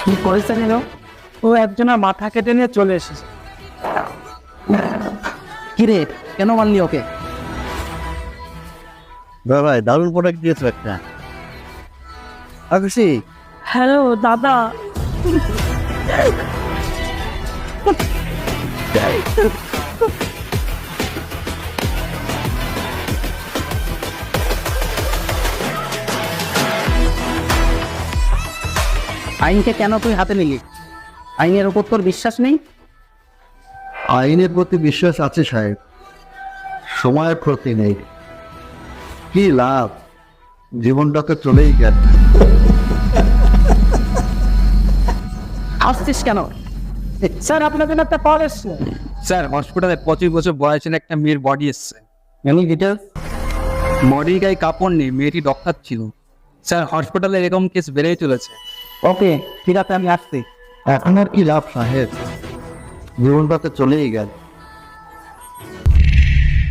কি করেছে নিল? ও একজনের মাথা কেটে নিয়ে চলে এসেছে। কিরে, কেন মারলি ওকে? ভাই দারুণ প্রোডাক্ট দিয়েছো একটা। খুশি। হ্যালো দাদা। আইনকে কেন তুই হাতে নিলি? আইনের উপর তোর বিশ্বাস নেই? আইনের প্রতি বিশ্বাস আছে সাহেব, সময়ের প্রতি নেই। কি লাভ, জীবনটা তো চলেই গেল। আসছিস কেন? স্যার আপনাদের একটা কল এসছে। স্যার হসপিটালে 25 বছর বয়সের একটা মেয়ের বডি এসছে। Any details? বডির গায়ে কাপড় নেই, মেয়েটি ডক্টর ছিল। স্যার হসপিটালে এরকম কেস বেড়েই চলেছে। ওকে, ঠিক আছে, আমি আসছি। এখন আর কি লাভ সাহেব, জীবনটা তো চলেই গেল।